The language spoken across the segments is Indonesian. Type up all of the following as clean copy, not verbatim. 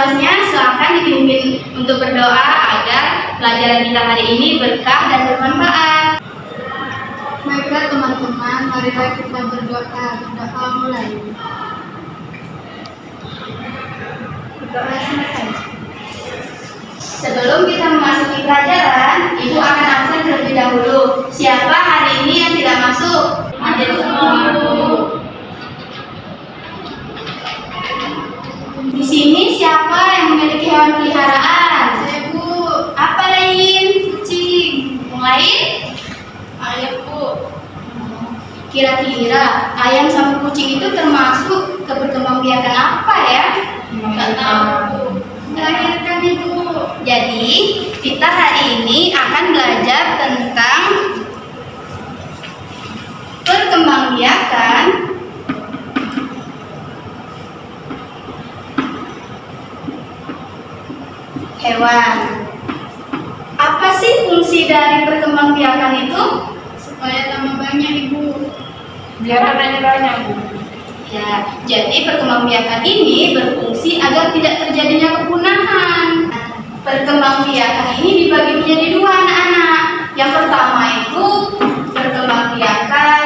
seluasnya silakan dipimpin untuk berdoa agar pelajaran kita hari ini berkah dan bermanfaat. Baiklah teman-teman, marilah kita berdoa. Berdoa mulai. Berdoa selesai. Sebelum kita memasuki pelajaran, Ibu akan absen terlebih dahulu. Siapa hari ini yang tidak masuk? Hadir semua, Bu. Di sini siapa yang memiliki hewan peliharaan? Saya, Bu. Apa lain? Kucing. Yang lain? Ayam, Bu. Kira-kira ayam sama kucing itu termasuk keperkembangbiakan apa ya? Nggak tahu. Melahirkan, Ibu. Jadi, kita hari ini akan belajar tentang perkembangbiakan hewan. Apa sih fungsi dari perkembangbiakan itu? Supaya tambah banyak, Ibu. Biar anaknya banyak, Bu. Ya, jadi perkembangbiakan ini berfungsi agar tidak terjadinya kepunahan. Perkembangbiakan ini dibagi menjadi dua, anak-anak. Yang pertama itu perkembangbiakan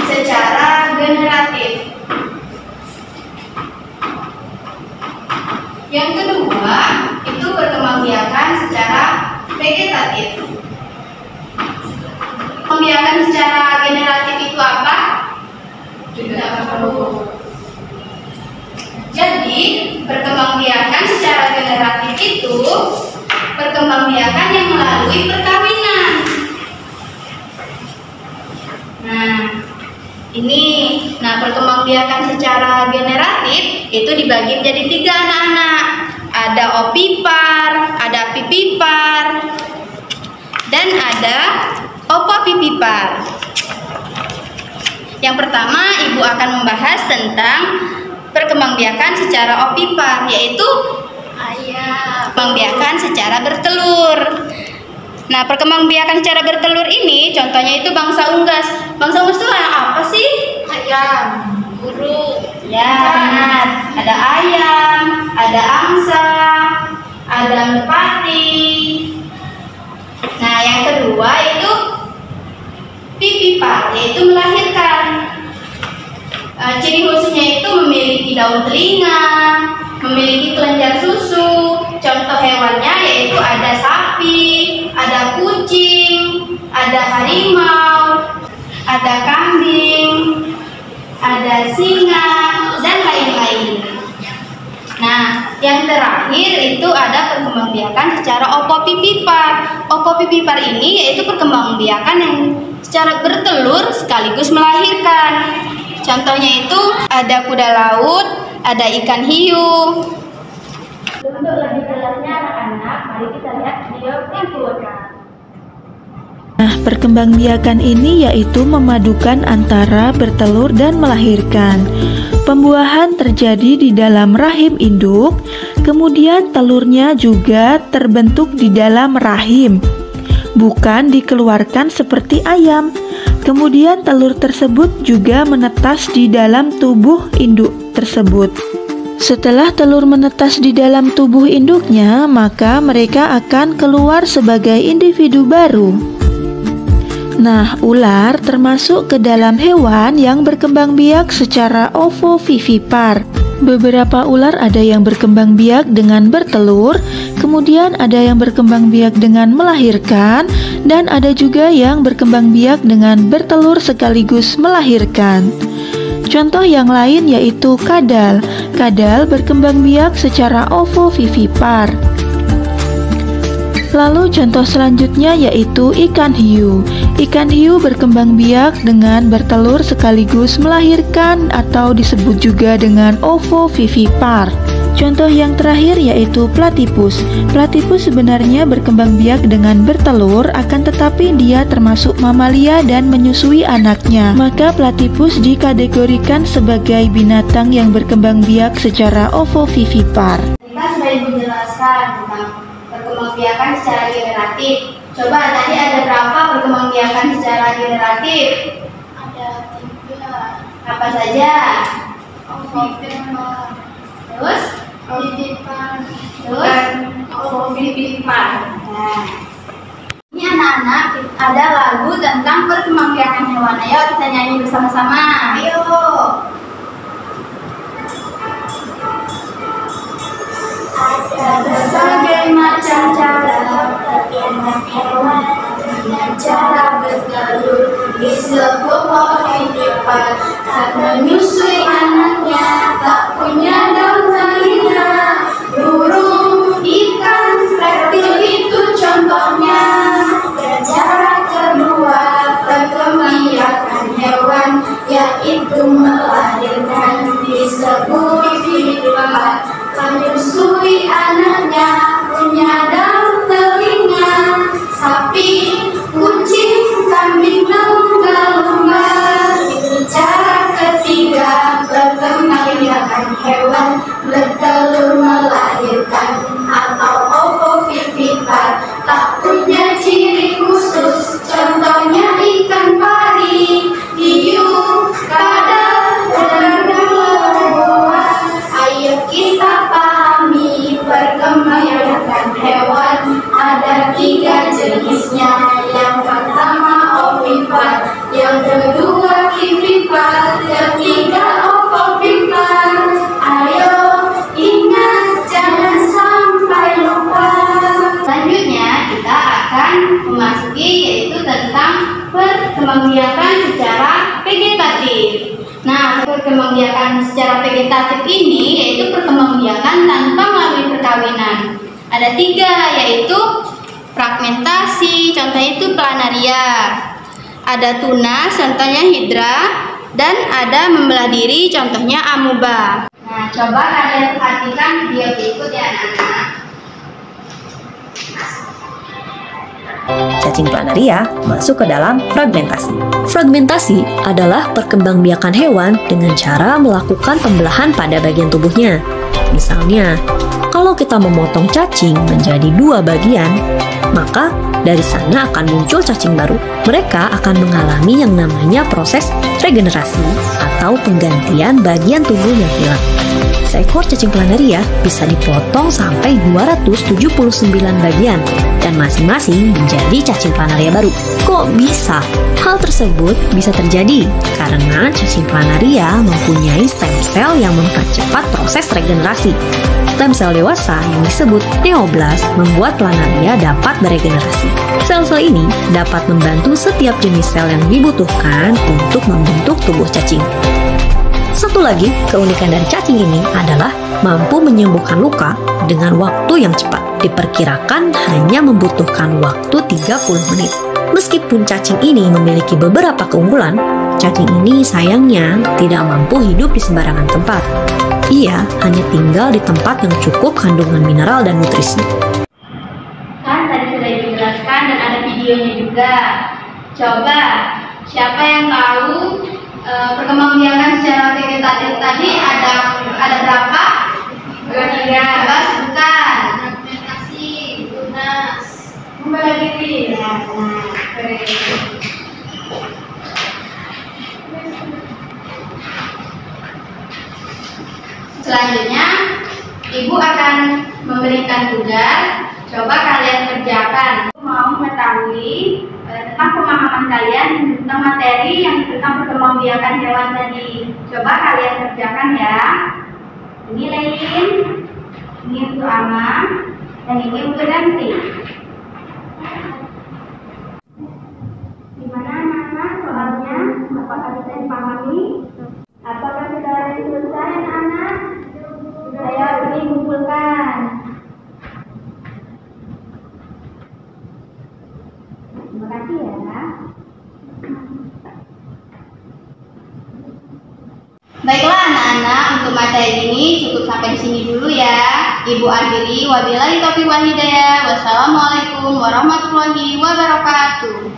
secara generatif. Yang kedua itu perkembangbiakan secara vegetatif. Perkembangbiakan secara generatif itu apa? Tidak tahu. Jadi, perkembangbiakan secara generatif itu perkembangbiakan yang melalui perkawinan. Nah, perkembangbiakan secara generatif itu dibagi menjadi tiga, anak-anak. Ada opipar, ada pipipar, dan ada opopipipar. Yang pertama, Ibu akan membahas tentang perkembangbiakan secara opipar, yaitu Ayam. perkembangbiakan secara bertelur. Nah, perkembangbiakan secara bertelur ini contohnya itu bangsa unggas. Bangsa unggas itu apa sih? Ayam. Burung. Ya, benar. Ada ayam, ada angsa, ada merpati. Nah, yang kedua itu pipipar, yaitu melahirkan. Ciri khususnya itu memiliki daun telinga, memiliki kelenjar susu. Contoh hewannya yaitu ada sapi, ada kucing, ada harimau, ada kambing, ada singa, dan lain-lain. Nah, yang terakhir itu ada perkembangbiakan secara opopipipar. Opopipipar ini yaitu perkembangbiakan yang secara bertelur sekaligus melahirkan. Contohnya itu ada kuda laut, ada ikan hiu. Untuk lebih jelasnya anak-anak, mari kita lihat video berikut. Nah, perkembangbiakan ini yaitu memadukan antara bertelur dan melahirkan. Pembuahan terjadi di dalam rahim induk, kemudian telurnya juga terbentuk di dalam rahim, bukan dikeluarkan seperti ayam. Kemudian telur tersebut juga menetas di dalam tubuh induk tersebut. Setelah telur menetas di dalam tubuh induknya, maka mereka akan keluar sebagai individu baru. Nah, ular termasuk ke dalam hewan yang berkembang biak secara ovovivipar. Beberapa ular ada yang berkembang biak dengan bertelur, kemudian ada yang berkembang biak dengan melahirkan, dan ada juga yang berkembang biak dengan bertelur sekaligus melahirkan. Contoh yang lain yaitu kadal. Kadal berkembang biak secara ovovivipar. Lalu contoh selanjutnya yaitu ikan hiu. Ikan hiu berkembang biak dengan bertelur sekaligus melahirkan atau disebut juga dengan ovovivipar. Contoh yang terakhir yaitu platipus. Platipus sebenarnya berkembang biak dengan bertelur, akan tetapi dia termasuk mamalia dan menyusui anaknya. Maka platipus dikategorikan sebagai binatang yang berkembang biak secara ovovivipar. Kita sudah menjelaskan tentang perkembangbiakan secara generatif. Coba tadi ada berapa perkembangbiakan secara generatif? Ada 3. Apa saja? Ovipar, Terus Ovipar. Terus ovipar. Nah, ini anak-anak ada lagu tentang perkembangbiakan hewan. Ayo kita nyanyi bersama-sama. Ayo. Ada berbagai macam cara perkembang hewan dengan cara bertelur di sebuah kehidupan. Tak menyusui anaknya, tak punya daun telinga. Burung, ikan, reptil itu contohnya. Dan cara kedua perkembangbiakan hewan yaitu melahirkan di sebuah kehidupan. Menyusui anaknya, punya daun telinga. Sapi, kucing, kambing, lumba-lumba. Itu cara ketiga perkembangbiakan hewan bertelur melahirkan atau ovovivipar. Tak punya ciri khusus, contohnya ikan pari, hiu, kadal, dan buah. Ayo kita pahami perkembangbiakan hewan. Ada 3 jenisnya. Yang pertama ovipar, yang kedua vivipar, ketiga ovovipar. Ayo ingat, jangan sampai lupa. Selanjutnya kita akan memasuki yaitu tentang perkembangbiakan secara vegetatif. Nah, perkembangbiakan secara vegetatif ini yaitu perkembangbiakan tanpa melalui perkawinan. Ada 3, yaitu fragmentasi, contohnya itu planaria. Ada tunas, contohnya hidra, dan ada membelah diri, contohnya amuba. Nah, coba kalian perhatikan video berikut ya anak-anak. Cacing planaria masuk ke dalam fragmentasi. Fragmentasi adalah perkembangbiakan hewan dengan cara melakukan pembelahan pada bagian tubuhnya. Misalnya, kalau kita memotong cacing menjadi 2 bagian, maka dari sana akan muncul cacing baru. Mereka akan mengalami yang namanya proses regenerasi atau penggantian bagian tubuh yang hilang. Seekor cacing planaria bisa dipotong sampai 279 bagian dan masing-masing menjadi cacing planaria baru. Kok bisa? Hal tersebut bisa terjadi karena cacing planaria mempunyai stem cell yang mempercepat proses regenerasi. Stem sel dewasa yang disebut neoblast membuat planaria dapat beregenerasi. Sel-sel ini dapat membantu setiap jenis sel yang dibutuhkan untuk membentuk tubuh cacing. Satu lagi keunikan dari cacing ini adalah mampu menyembuhkan luka dengan waktu yang cepat. Diperkirakan hanya membutuhkan waktu 30 menit. Meskipun cacing ini memiliki beberapa keunggulan, cacing ini sayangnya tidak mampu hidup di sembarangan tempat. Ia hanya tinggal di tempat yang cukup kandungan mineral dan nutrisi. Kan tadi sudah dijelaskan dan ada videonya juga. Coba, siapa yang tahu perkembangbiakan secara vegetatif tadi ada berapa? 3. Coba sebutkan. Fragmentasi, tunas, Membelah diri. Nah, selanjutnya, Ibu akan memberikan tugas. Coba kalian kerjakan. Mau mengetahui tentang pemahaman kalian tentang materi yang tentang perkembangbiakan hewan tadi. Coba kalian kerjakan ya. Ini Lein, ini untuk Ama, dan ini untuk Ganti. Gimana anak-anak soalnya? Apakah bisa dipahami? Apakah sudah ada yang selesai anak-anak? Ayo ini kumpulkan. Terima kasih ya. Baiklah anak-anak, untuk materi ini cukup sampai di sini dulu ya. Ibu akhiri, wabillahi taufiq wal hidayah. Wassalamualaikum warahmatullahi wabarakatuh.